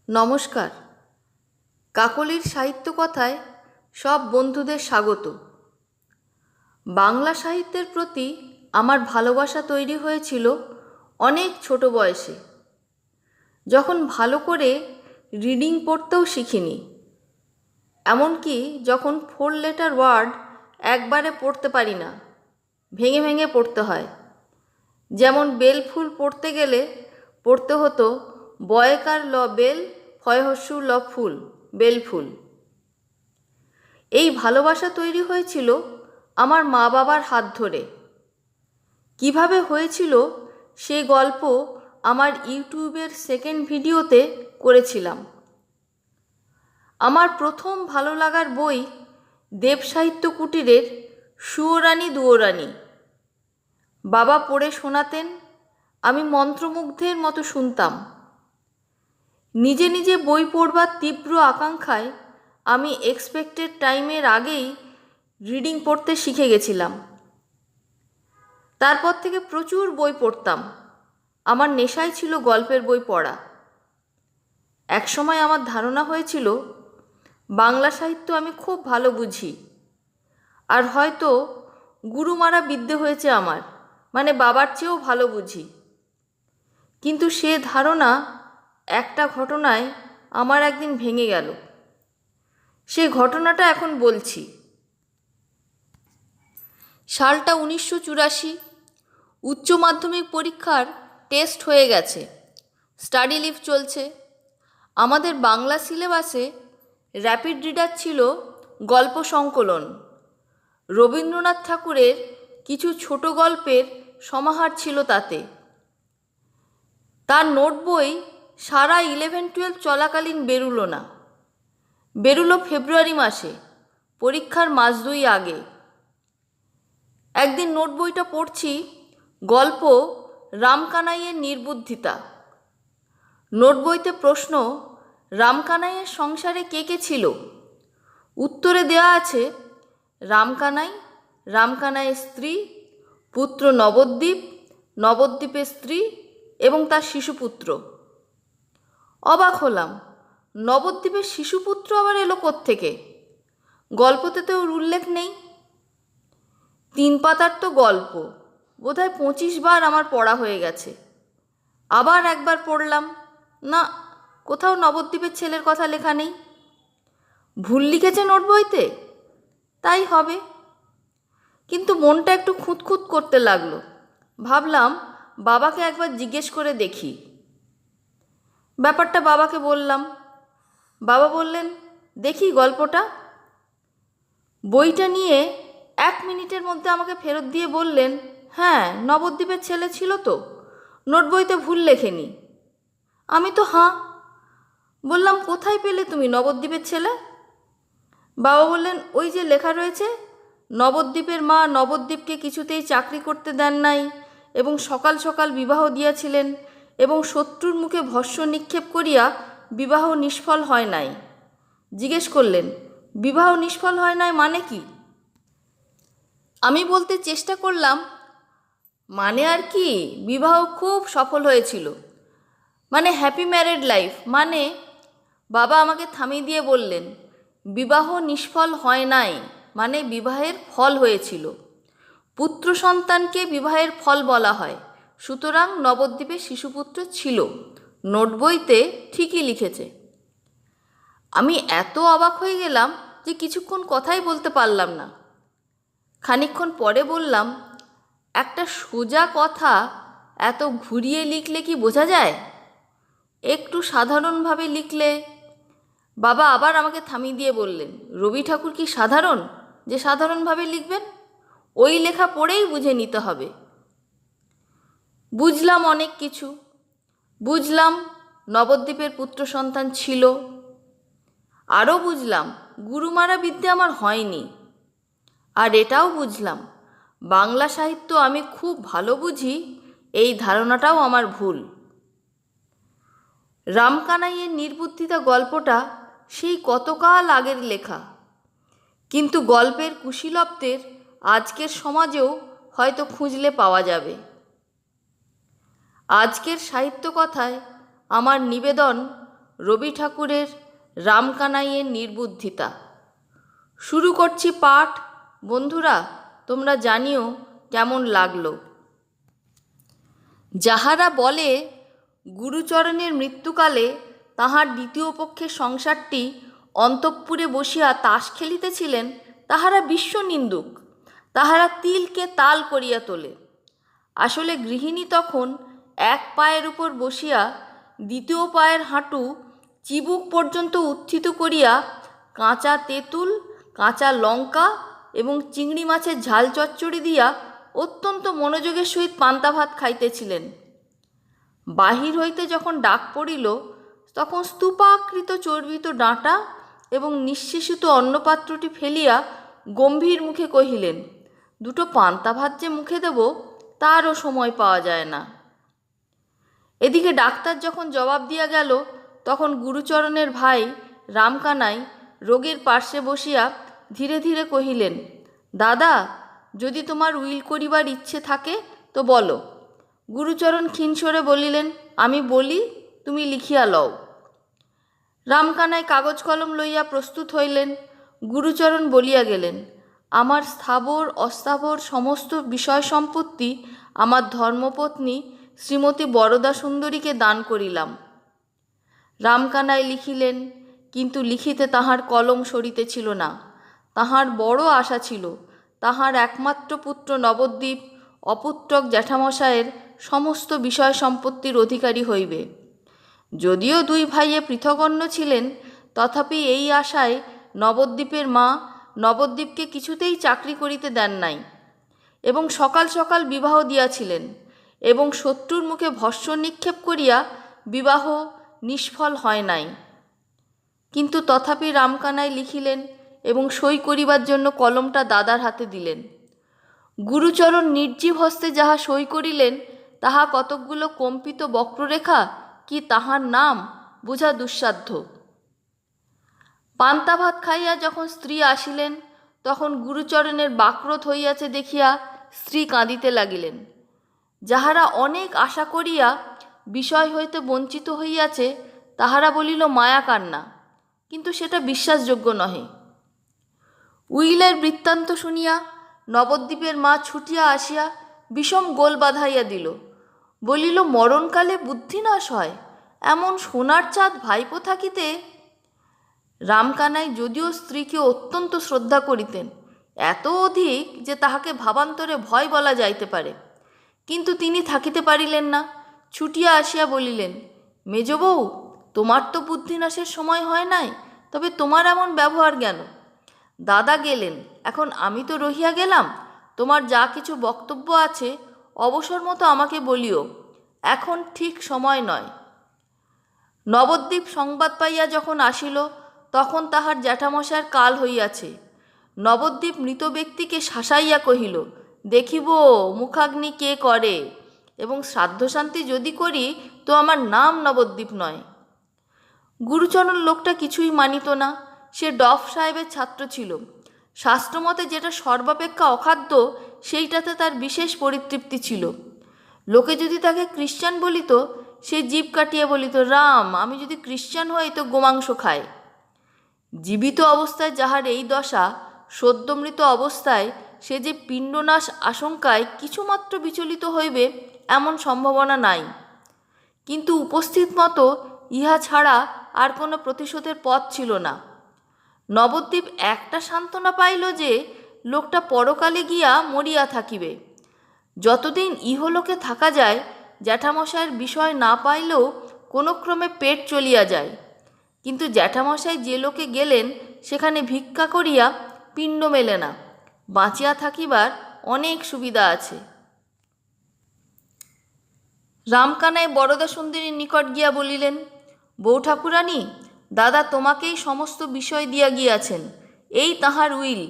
নমস্কার। কাকলির সাহিত্য কথায় সব বন্ধুদের স্বাগত। বাংলা সাহিত্যের প্রতি আমার ভালোবাসা তৈরি হয়েছিল অনেক ছোট বয়সে, যখন ভালো করে রিডিং পড়তেও শিখিনি। এমনকি যখন 4 লেটার ওয়ার্ড একবারে পড়তে পারি না, ভেঙে ভেঙে পড়তে হয়। যেমন বেলফুল পড়তে গেলে পড়তে হতো বয়কার ল বেল, ফয়হস্যু ল ফুল, বেলফুল। এই ভালোবাসা তৈরি হয়েছিল আমার মা বাবার হাত ধরে। কিভাবে হয়েছিল সে গল্প আমার ইউটিউবের সেকেন্ড ভিডিওতে করেছিলাম। আমার প্রথম ভালো লাগার বই দেব সাহিত্য কুটিরের সুয়োরানী দুয়োরানী। বাবা পড়ে শোনাতেন, আমি মন্ত্রমুগ্ধের মতো শুনতাম। নিজে নিজে বই পড়বার তীব্র আকাঙ্ক্ষায় আমি এক্সপেক্টেড টাইমের আগেই রিডিং পড়তে শিখে গেছিলাম। তারপর থেকে প্রচুর বই পড়তাম। আমার নেশাই ছিল গল্পের বই পড়া। একসময় আমার ধারণা হয়েছিল বাংলা সাহিত্য আমি খুব ভালো বুঝি, আর হয়তো গুরুমারা বিদ্যে হয়েছে আমার, মানে বাবার চেয়েও ভালো বুঝি। কিন্তু সে ধারণা একটা ঘটনায় আমার একদিন ভেঙে গেল। সে ঘটনাটা এখন বলছি। সালটা 1984। উচ্চ মাধ্যমিক পরীক্ষার টেস্ট হয়ে গেছে, স্টাডি লিভ চলছে। আমাদের বাংলা সিলেবাসে র্যাপিড রিডার ছিল গল্প সংকলন। রবীন্দ্রনাথ ঠাকুরের কিছু ছোট গল্পের সমাহার ছিল তাতে। তার নোট বই সারা 11-12 চলাকালীন বেরুলো না, বেরুলো ফেব্রুয়ারি মাসে, পরীক্ষার মাস 2 আগে। একদিন নোট বইটা পড়ছি, গল্প রামকানাইয়ের নির্বুদ্ধিতা। নোট বইতে প্রশ্ন, রামকানাইয়ের সংসারে কে কে ছিল? উত্তরে দেওয়া আছে রামকানাই, রামকানাইয়ের স্ত্রী, পুত্র নবদ্বীপ, নবদ্বীপের স্ত্রী এবং তার শিশুপুত্র। অবাক হলাম, নবদ্বীপের শিশুপুত্র আবার এলো কোত্থেকে? গল্পতে তো ওর উল্লেখ নেই। 3 পাতার তো গল্প, বোধহয় 25 বার আমার পড়া হয়ে গেছে। আবার একবার পড়লাম, না, কোথাও নবদ্বীপের ছেলের কথা লেখা নেই। ভুল লিখেছে নোট বইতে? তাই হবে। কিন্তু মনটা একটু খুঁতখুত করতে লাগলো। ভাবলাম বাবাকে একবার জিজ্ঞেস করে দেখি। ব্যাপারটা বাবাকে বললাম। বাবা বললেন, দেখি গল্পটা। বইটা নিয়ে 1 মিনিটের মধ্যে আমাকে ফেরত দিয়ে বললেন, হ্যাঁ, নবদ্বীপের ছেলে ছিল তো, নোট বইতে ভুল লেখেনি। আমি তো হাঁ। বললাম, কোথায় পেলে তুমি নবদ্বীপের ছেলে? বাবা বললেন, ওই যে লেখা রয়েছে, নবদ্বীপের মা নবদ্বীপকে কিছুতেই চাকরি করতে দেন নাই এবং সকাল সকাল বিবাহ দিয়াছিলেন এবং শত্রুর মুখে ভস্ম নিক্ষেপ করিয়া বিবাহ নিষ্ফল হয় নাই। জিজ্ঞেস করলেন, বিবাহ নিষ্ফল হয় নাই মানে কি? আমি বলতে চেষ্টা করলাম, মানে আর কি, বিবাহ খুব সফল হয়েছিল, মানে হ্যাপি ম্যারেড লাইফ মানে। বাবা আমাকে থামিয়ে দিয়ে বললেন, বিবাহ নিষ্ফল হয় নাই মানে বিবাহের ফল হয়েছিল। পুত্র সন্তানকে বিবাহের ফল বলা হয়, সুতরাং নবদ্বীপে শিশুপুত্র ছিল, নোট বইতে ঠিকই লিখেছে। আমি এত অবাক হয়ে গেলাম যে কিছুক্ষণ কথাই বলতে পারলাম না। খানিকক্ষণ পরে বললাম, একটা সোজা কথা এত ঘুরিয়ে লিখলে কি বোঝা যায়? একটু সাধারণভাবে লিখলে। বাবা আবার আমাকে থামিয়ে দিয়ে বললেন, রবি ঠাকুর কি সাধারণ যে সাধারণভাবে লিখবেন? ওই লেখা পড়েই বুঝে নিতে হবে। বুঝলাম অনেক কিছু। বুঝলাম নবদ্বীপের পুত্র সন্তান ছিল। আরও বুঝলাম গুরুমারা বিদ্যে আমার হয়নি। আর এটাও বুঝলাম বাংলা সাহিত্য আমি খুব ভালো বুঝি, এই ধারণাটাও আমার ভুল। রামকানাইয়ের নির্বুদ্ধিতা গল্পটা সেই কতকাল আগের লেখা, কিন্তু গল্পের কুশীলবদের আজকের সমাজেও হয়তো খুঁজলে পাওয়া যাবে। আজকের সাহিত্য কথায় আমার নিবেদন, রবি ঠাকুরের রামকানাইয়ের নির্বুদ্ধিতা। শুরু করছি পাঠ। বন্ধুরা, তোমরা জানিও কেমন লাগলো। যাহারা বলে গুরুচরণের মৃত্যুকালে তাহার দ্বিতীয় পক্ষের সংসারটি অন্তঃপুরে বসিয়া তাস খেলিতেছিলেন, তাহারা বিশ্বনিন্দুক, তাহারা তিলকে তাল করিয়া তোলে। আসলে গৃহিণী তখন এক পায়ের উপর বসিয়া দ্বিতীয় পায়ের হাঁটু চিবুক পর্যন্ত উত্থিত করিয়া কাঁচা তেঁতুল, কাঁচা লঙ্কা এবং চিংড়ি মাছের ঝাল চচ্চড়ি দিয়া অত্যন্ত মনোযোগের সহিত পান্তা ভাত খাইতেছিলেন। বাহির হইতে যখন ডাক পড়িল, তখন স্তূপাকৃত চর্বিত ডাঁটা এবং নিঃশেষিত অন্নপাত্রটি ফেলিয়া গম্ভীর মুখে কহিলেন, দুটো পান্তা ভাত যে মুখে দেব তারও সময় পাওয়া যায় না। এদিকে ডাক্তার যখন জবাব দিয়া গেল, তখন গুরুচরণের ভাই রামকানাই রোগীর পার্শ্বে বসিয়া ধীরে ধীরে কহিলেন, দাদা, যদি তোমার উইল করিবার ইচ্ছে থাকে তো বলো। গুরুচরণ ক্ষীণস্বরে বলিলেন, আমি বলি, তুমি লিখিয়া লও। রামকানাই কাগজ কলম লইয়া প্রস্তুত হইলেন। গুরুচরণ বলিয়া গেলেন, আমার স্থাবর অস্থাবর সমস্ত বিষয় সম্পত্তি আমার ধর্মপত্নী শ্রীমতী বরদা সুন্দরীকে দান করিলাম। রামকানাই লিখিলেন, কিন্তু লিখিতে তাহার কলম সরিতেছিল না। তাহার বড় আশা ছিল তাহার একমাত্র পুত্র নবদ্বীপ অপুত্রক জ্যাঠামশায়ের সমস্ত বিষয় সম্পত্তির অধিকারী হইবে। যদিও দুই ভাইয়ে পৃথগণ্য ছিলেন, তথাপি এই আশায় নবদ্বীপের মা নবদ্বীপকে কিছুতেই চাকরি করিতে দেন নাই এবং সকাল সকাল বিবাহ দিয়াছিলেন এবং শত্রুর মুখে ভস্ম নিক্ষেপ করিয়া বিবাহ নিষ্ফল হয় নাই। কিন্তু তথাপি রামকানাই লিখিলেন এবং সই করিবার জন্য কলমটা দাদার হাতে দিলেন। গুরুচরণ নির্জীব হস্তে যাহা সই করিলেন, তাহা কতকগুলো কম্পিত বক্ররেখা কি তাহার নাম বোঝা দুঃসাধ্য। পান্তা ভাত খাইয়া যখন স্ত্রী আসিলেন, তখন গুরুচরণের বাক্রোধ হইয়াছে দেখিয়া স্ত্রী কাঁদিতে লাগিলেন। যাহারা অনেক আশা করিয়া বিষয় হইতে বঞ্চিত হইয়াছে, তাহারা বলিল মায়া কান্না, কিন্তু সেটা বিশ্বাসযোগ্য নহে। উইলের বৃত্তান্ত শুনিয়া নবদ্বীপের মা ছুটিয়া আসিয়া বিষম গোল বাঁধাইয়া দিল। বলিল, মরণকালে বুদ্ধিনাশ হয়, এমন সোনার চাঁদ ভাইপো থাকিতে। রামকানাই যদিও স্ত্রীকে অত্যন্ত শ্রদ্ধা করিতেন, এত অধিক যে তাহাকে ভাবান্তরে ভয় বলা যাইতে পারে, কিন্তু তিনি থাকিতে পারিলেন না। ছুটিয়া আসিয়া বলিলেন, মেজবউ, তোমার তো বুদ্ধিনাশের সময় হয় নাই, তবে তোমার এমন ব্যবহার কেন? দাদা গেলেন, এখন আমি তো রহিয়া গেলাম। তোমার যা কিছু বক্তব্য আছে অবসর মতো আমাকে বলিও, এখন ঠিক সময় নয়। নবদ্বীপ সংবাদ পাইয়া যখন আসিল, তখন তাহার জ্যাঠামশায়ের কাল হইয়াছে। নবদ্বীপ মৃত ব্যক্তিকে শাসাইয়া কহিল, দেখিব মুখাগ্নি কে করে, এবং শ্রাদ্ধশান্তি যদি করি তো আমার নাম নবদ্বীপ নয়। গুরুচরণ লোকটা কিছুই মানিত না। সে ডফ সাহেবের ছাত্র ছিল। শাস্ত্রমতে যেটা সর্বাপেক্ষা অখাদ্য, সেইটাতে তার বিশেষ পরিতৃপ্তি ছিল। লোকে যদি তাকে খ্রিশ্চান বলিত, সে জিভ কাটিয়ে বলিত, রাম, আমি যদি খ্রিশ্চান হই তো গোমাংস খায়। জীবিত অবস্থায় যাহার এই দশা, সদ্যমৃত অবস্থায় সে যে পিণ্ডনাশ আশঙ্কায় কিছুমাত্র বিচলিত হইবে এমন সম্ভাবনা নাই। কিন্তু উপস্থিত মতো ইহা ছাড়া আর কোনো প্রতিশোধের পথ ছিল না। নবদ্বীপ একটা সান্ত্বনা পাইল যে লোকটা পরকালে গিয়া মরিয়া থাকিবে। যতদিন ইহলোকে থাকা যায়, জ্যাঠামশায়ের বিষয় না পাইলেও কোনো ক্রমে পেট চলিয়া যায়। কিন্তু জ্যাঠামশাই যে লোকে গেলেন, সেখানে ভিক্ষা করিয়া পিণ্ড মেলে না। বাঁচিয়া থাকিবার অনেক সুবিধা আছে। রামকানাই বরদা সুন্দরীর নিকট গিয়া বলিলেন, বউ ঠাকুরানী, দাদা তোমাকেই সমস্ত বিষয় দিয়া গিয়াছেন। এই তাহার উইল,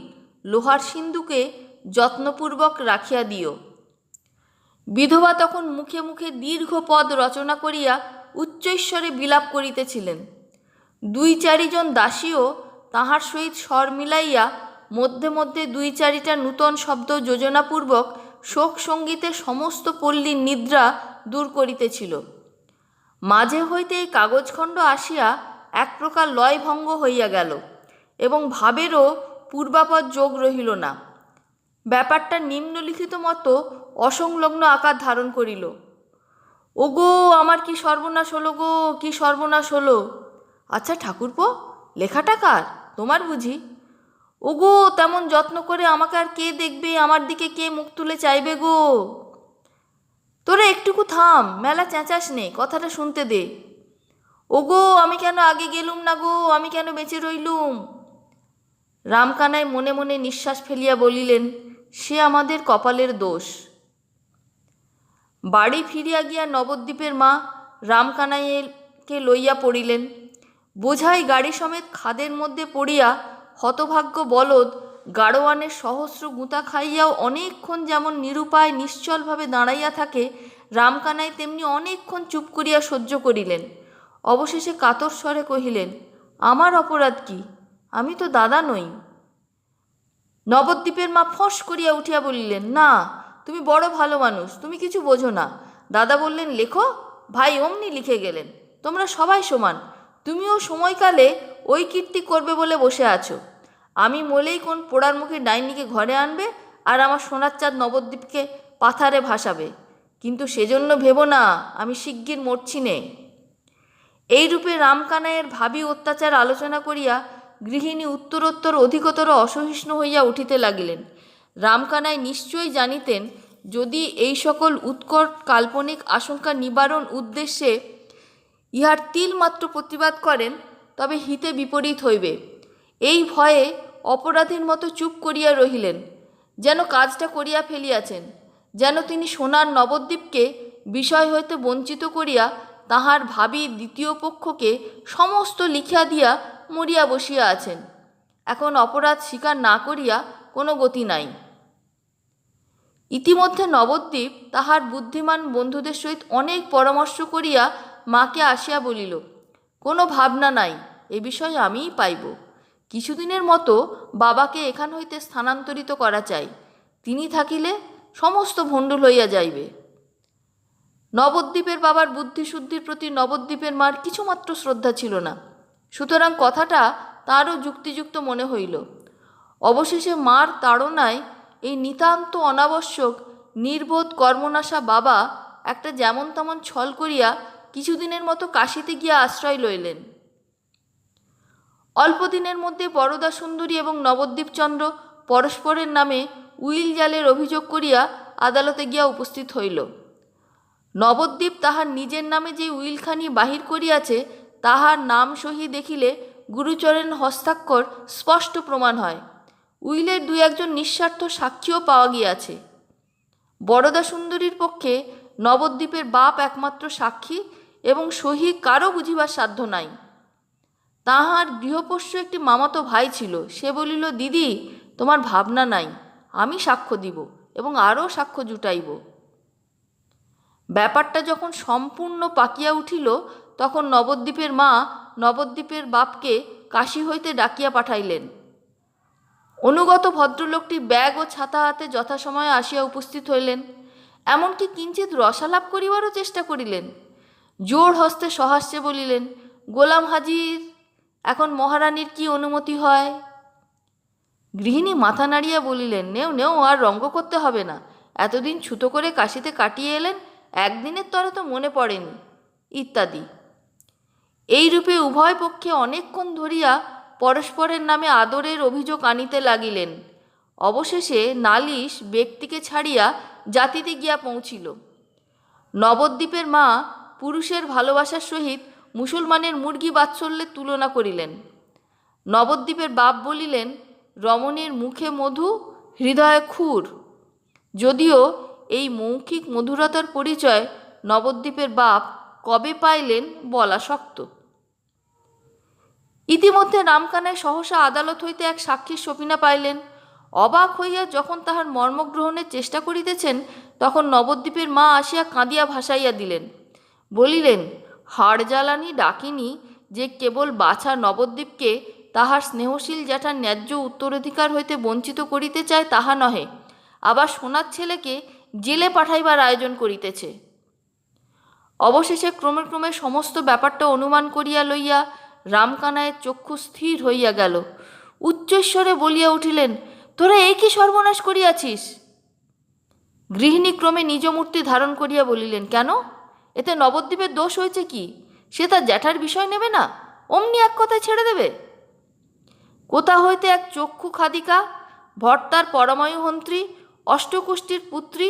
লোহার সিন্ধুকে যত্নপূর্বক রাখিয়া দিও। বিধবা তখন মুখে মুখে দীর্ঘ পদ রচনা করিয়া উচ্চৈঃস্বরে বিলাপ করিতেছিলেন। 2-4 জন দাসীও তাহার সহিত স্বর মিলাইয়া মধ্যে মধ্যে 2-4টা নূতন শব্দ যোজনাপূর্বক শোক সঙ্গীতে সমস্ত পল্লীর নিদ্রা দূর করিতেছিল। মাঝে হইতে এই কাগজখণ্ড আসিয়া এক প্রকার লয়ভঙ্গ হইয়া গেল এবং ভাবেরও পূর্বাপর যোগ রহিল না। ব্যাপারটা নিম্নলিখিত মতো অসংলগ্ন আকার ধারণ করিল। ওগো, আমার কি সর্বনাশ হলো গো, কি সর্বনাশ হলো! আচ্ছা ঠাকুরপো, লেখাটা কার? তোমার বুঝি? ওগো, তেমন যত্ন করে আমাকে আর কে দেখবে, আমার দিকে কে মুখ তুলে চাইবে গো? তোরা একটুকু থাম, মেলা চেঁচাস নে, কথাটা শুনতে দে। ওগো, আমি কেন আগে গেলুম না গো, আমি কেন বেঁচে রইলুম? রামকানাই মনে মনে নিঃশ্বাস ফেলিয়া বলিলেন, সে আমাদের কপালের দোষ। বাড়ি ফিরিয়া গিয়া নবদ্বীপের মা রামকানাইকে লইয়া পড়িলেন। বোঝাই গাড়ি সমেত খাদের মধ্যে পড়িয়া হতভাগ্য বলদ গাড়োয়ানের সহস্র গুঁতা খাইয়াও অনেকক্ষণ যেমন নিরুপায় নিশ্চলভাবে দাঁড়াইয়া থাকে, রামকানাই তেমনি অনেকক্ষণ চুপ করিয়া সহ্য করিলেন। অবশেষে কাতর স্বরে কহিলেন, আমার অপরাধ কি? আমি তো দাদা নই। নবদ্বীপের মা ফস করিয়া উঠিয়া বলিলেন, না, তুমি বড় ভালো মানুষ, তুমি কিছু বোঝো না। দাদা বললেন, লেখো। ভাই অমনি লিখে গেলেন। তোমরা সবাই সমান, তুমিও সময়কালে ওই কীর্তি করবে বলে বসে আছো। আমি মলেই কোন পোড়ার মুখে ডাইনিকে ঘরে আনবে আর আমার সোনার চাঁদ নবদ্বীপকে পাথারে ভাসাবে। কিন্তু সেজন্য ভেবো না আমি শিগগির মরছি নে। এইরূপে রামকানাইয়ের ভাবী অত্যাচার আলোচনা করিয়া গৃহিণী উত্তরোত্তর অধিকতর অসহিষ্ণু হইয়া উঠিতে লাগিলেন। রামকানাই নিশ্চয়ই জানিতেন, যদি এই সকল উৎকট কাল্পনিক আশঙ্কা নিবারণ উদ্দেশ্যে ইহার তিলমাত্র প্রতিবাদ করেন, তবে হিতে বিপরীত হইবে। এই ভয়ে অপরাধীর মতো চুপ করিয়া রহিলেন, যেন কাজটা করিয়া ফেলিয়াছেন, যেন তিনি সোনার নবদ্বীপকে বিষয় হইতে বঞ্চিত করিয়া তাহার ভাবী দ্বিতীয় পক্ষকে সমস্ত লিখিয়া দিয়া মরিয়া বসিয়া আছেন। এখন অপরাধ স্বীকার না করিয়া কোনো গতি নাই। ইতিমধ্যে নবদ্বীপ তাহার বুদ্ধিমান বন্ধুদের সহিত অনেক পরামর্শ করিয়া মাকে আসিয়া বলিল, কোনো ভাবনা নাই, এ বিষয়ে আমিই পাইব। কিছুদিনের মতো বাবাকে এখান হইতে স্থানান্তরিত করা চাই। তিনি থাকিলে সমস্ত ভণ্ডুল হইয়া যাইবে। নবদ্বীপের বাবার বুদ্ধিশুদ্ধির প্রতি নবদ্বীপের মার কিছুমাত্র শ্রদ্ধা ছিল না, সুতরাং কথাটা তারও যুক্তিযুক্ত মনে হইল। অবশেষে মার তাড়নায় এই নিতান্ত অনাবশ্যক নির্বোধ কর্মনাশা বাবা একটা যেমন তেমন ছল করিয়া কিছুদিনের মতো কাশীতে গিয়া আশ্রয় লইলেন। অল্পদিনের মধ্যে বরদা সুন্দরী এবং নবদ্বীপচন্দ্র পরস্পরের নামে উইল জালের অভিযোগ করিয়া আদালতে গিয়া উপস্থিত হইল। নবদ্বীপ তাহার নিজের নামে যে উইলখানি বাহির করিয়াছে, তাহার নাম সহি দেখিলে গুরুচরণ হস্তাক্ষর স্পষ্ট প্রমাণ হয়। উইলের দুই একজন নিঃস্বার্থ সাক্ষীও পাওয়া গিয়াছে। বরদা সুন্দরীর পক্ষে নবদ্বীপের বাপ একমাত্র সাক্ষী এবং সহি কারও বুঝিবার সাধ্য নাই। তাহার গৃহপোষ্য একটি মামাতো ভাই ছিল, সে বলিল, দিদি তোমার ভাবনা নাই, আমি সাক্ষ্য দিব এবং আরও সাক্ষ্য জুটাইব। ব্যাপারটা যখন সম্পূর্ণ পাকিয়া উঠিল, তখন নবদ্বীপের মা নবদ্বীপের বাপকে কাশী হইতে ডাকিয়া পাঠাইলেন। অনুগত ভদ্রলোকটি ব্যাগ ও ছাতা হাতে যথাসময়ে আসিয়া উপস্থিত হইলেন, এমনকি কিঞ্চিত রসালাপ করিবারও চেষ্টা করিলেন। জোর হস্তে সহাস্যে বলিলেন, গোলাম হাজির, এখন মহারানীর কি অনুমতি হয়? গৃহিণী মাথা নাড়িয়া বলিলেন, নেও নেও, আর রঙ্গ করতে হবে না। এতদিন ছুতো করে কাশীতে কাটিয়ে এলেন, একদিনের তরে তো মনে পড়েনি, ইত্যাদি। এইরূপে উভয় পক্ষে অনেকক্ষণ ধরিয়া পরস্পরের নামে আদরের অভিযোগ আনিতে লাগিলেন। অবশেষে নালিশ ব্যক্তিকে ছাড়িয়া জাতিতে গিয়া পৌঁছিল। নবদ্বীপের মা পুরুষের ভালোবাসার সহিত মুসলমানের মুরগি বাৎসল্যের তুলনা করিলেন। নবদ্বীপের বাপ বলিলেন, রমণীর মুখে মধু, হৃদয়ে ক্ষুর। যদিও এই মৌখিক মধুরতার পরিচয় নবদ্বীপের বাপ কবে পাইলেন বলা শক্ত। ইতিমধ্যে রামকানাই সহসা আদালত হইতে এক সাক্ষীর সপিনা পাইলেন। অবাক হইয়া যখন তাহার মর্মগ্রহণের চেষ্টা করিতেছেন, তখন নবদ্বীপের মা আসিয়া কাঁদিয়া ভাসাইয়া দিলেন। বলিলেন, হাড় জ্বালানি ডাকিনী যে কেবল বাছা নবদ্বীপকে তাহার স্নেহশীল জ্যাঠার ন্যায্য উত্তরাধিকার হইতে বঞ্চিত করিতে চায় তাহা নহে, আবার সোনার ছেলেকে জেলে পাঠাইবার আয়োজন করিতেছে। অবশেষে ক্রমে ক্রমে সমস্ত ব্যাপারটা অনুমান করিয়া লইয়া রামকানাইয়ের চক্ষু স্থির হইয়া গেল। উচ্চস্বরে বলিয়া উঠিলেন, তোরা এই কি সর্বনাশ করিয়াছিস? গৃহিণী ক্রমে নিজ মূর্তি ধারণ করিয়া বলিলেন, কেন, এতে নবদ্বীপের দোষ হয়েছে কি? সে তার জ্যাঠার বিষয় নেবে না, অমনি এক কথায় ছেড়ে দেবে? কোথা হইতে এক চক্ষু খাদিকা ভর্তার পরমায়ুহন্ত্রী অষ্টকুষ্ঠীর পুত্রী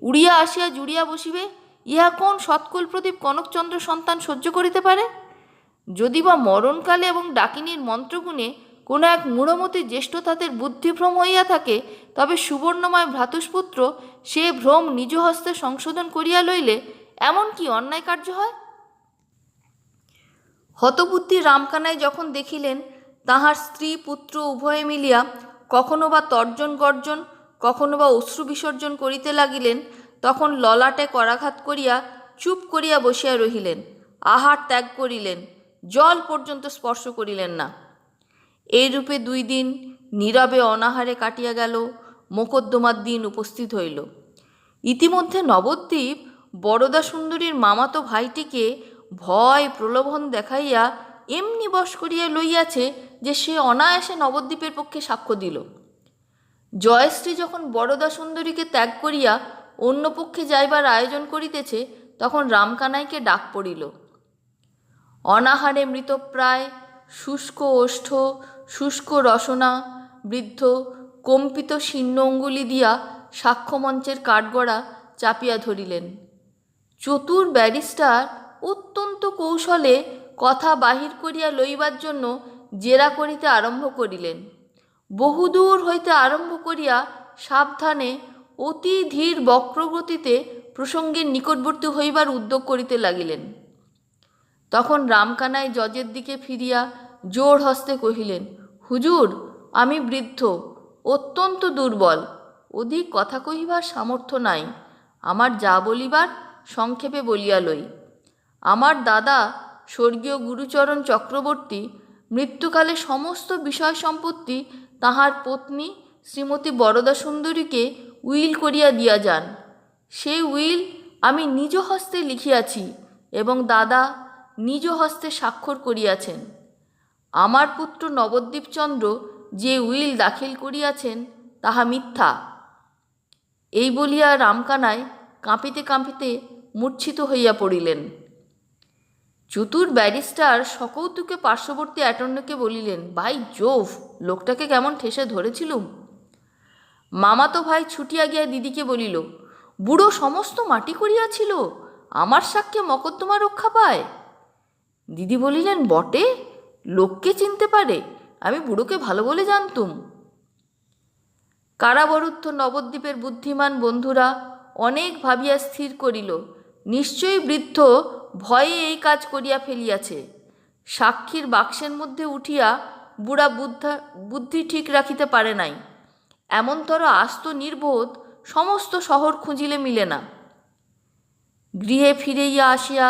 উড়িয়া আসিয়া জুড়িয়া বসিবে, ইহা কোন সৎকুল প্রদীপ কনকচন্দ্র সন্তান সহ্য করিতে পারে? যদি বা মরণকালে এবং ডাকিনীর মন্ত্রগুণে কোনো এক মূঢ়মতি জ্যেষ্ঠতাতের বুদ্ধিভ্রম হইয়া থাকে, তবে সুবর্ণময় ভ্রাতুষ্পুত্র সে ভ্রম নিজ হস্তে সংশোধন করিয়া লইলে এমন কি অন্যায় কার্য হয়? হতবুদ্ধি রামকানাই যখন দেখিলেন তাহার স্ত্রী পুত্র উভয়ে মিলিয়া কখনো বা তর্জন গর্জন, কখনো বা অশ্রু বিসর্জন করিতে লাগিলেন, তখন ললাটে করাঘাত করিয়া চুপ করিয়া বসিয়া রহিলেন। আহার ত্যাগ করিলেন, জল পর্যন্ত স্পর্শ করিলেন না। এইরূপে 2 দিন নীরবে অনাহারে কাটিয়া গেল। মোকদ্দমার দিন উপস্থিত হইল। ইতিমধ্যে নবদ্বীপ বরদা সুন্দরীর মামাতো ভাইটিকে ভয় প্রলোভন দেখাইয়া এমনি বশ করিয়া লইয়াছে যে সে অনায়াসে নবদ্বীপের পক্ষে সাক্ষ্য দিল। জয়শ্রী যখন বরদা সুন্দরীকে ত্যাগ করিয়া অন্য পক্ষে যাইবার আয়োজন করিতেছে, তখন রামকানাইকে ডাক পড়িল। অনাহারে মৃতপ্রায়, শুষ্ক ওষ্ঠ, শুষ্ক রসনা বৃদ্ধ কম্পিত শীর্ণ অঙ্গুলি দিয়া সাক্ষ্যমঞ্চের কাঠগড়া চাপিয়া ধরিলেন। চতুর ব্যারিস্টার অত্যন্ত কৌশলে কথা বাহির করিয়া লইবার জন্য জেরা করিতে আরম্ভ করিলেন। বহুদূর হইতে আরম্ভ করিয়া সাবধানে অতি ধীর বক্রগতিতে প্রসঙ্গের নিকটবর্তী হইবার উদ্যোগ করিতে লাগিলেন। তখন রামকানাই জজের দিকে ফিরিয়া জোর হস্তে কহিলেন, হুজুর, আমি বৃদ্ধ, অত্যন্ত দুর্বল, অধিক কথা কহিবার সামর্থ্য নাই। আমার যা বলিবার সংক্ষেপে বলিয়া লই। আমার দাদা স্বর্গীয় গুরুচরণ চক্রবর্তী মৃত্যুকালে সমস্ত বিষয় সম্পত্তি তাহার পত্নী শ্রীমতী বরদা সুন্দরীকে উইল করিয়া দিয়া যান। সেই উইল আমি নিজ হস্তে লিখিয়াছি এবং দাদা নিজ হস্তে স্বাক্ষর করিয়াছেন। আমার পুত্র নবদ্বীপচন্দ্র যে উইল দাখিল করিয়াছেন তাহা মিথ্যা। এই বলিয়া রামকানাই কাঁপিতে কাঁপিতে মূর্ছিত হইয়া পড়িলেন। চতুর ব্যারিস্টার সকৌতুকে পার্শ্ববর্তী অ্যাটর্নিকে বলিলেন, ভাই জোফ, লোকটাকে কেমন ঠেসে ধরেছিলুম। মামাতো ভাই ছুটিয়া গিয়া দিদিকে বলিল, বুড়ো সমস্ত মাটি করিয়াছিল, আমার সাক্ষ্যে মকদ্দমা রক্ষা পায়। দিদি বলিলেন, বটে, লোককে চিনতে পারে, আমি বুড়োকে ভালো বলে জানতুম। কারাবরুদ্ধ নবদ্বীপের বুদ্ধিমান বন্ধুরা অনেক ভাবিয়া স্থির করিল, নিশ্চয়ই বৃদ্ধ ভয়ে এই কাজ করিয়া ফেলিয়াছে। সাক্ষীর বাক্সের মধ্যে উঠিয়া বুড়া বুদ্ধি ঠিক রাখিতে পারে নাই। এমনতর আস্ত নির্বোধ সমস্ত শহর খুঁজিলে মিলে না। গৃহে ফিরিয়া আসিয়া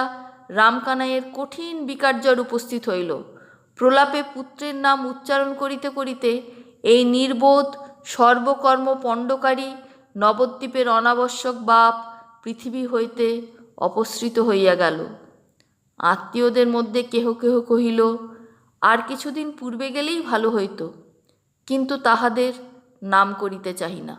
রামকানাইয়ের কঠিন বিকার্যর উপস্থিত হইল। প্রলাপে পুত্রের নাম উচ্চারণ করিতে করিতে এই নির্বোধ সর্বকর্ম পণ্ডকারী নবদ্বীপের অনাবশ্যক বাপ পৃথিবী হইতে অপসৃত হইয়া গেল। আত্মীয়দের মধ্যে কেহ কেহ কহিল, আর কিছুদিন পূর্বে গেলেই ভালো হইত, কিন্তু তাহাদের নাম করিতে চাহি না।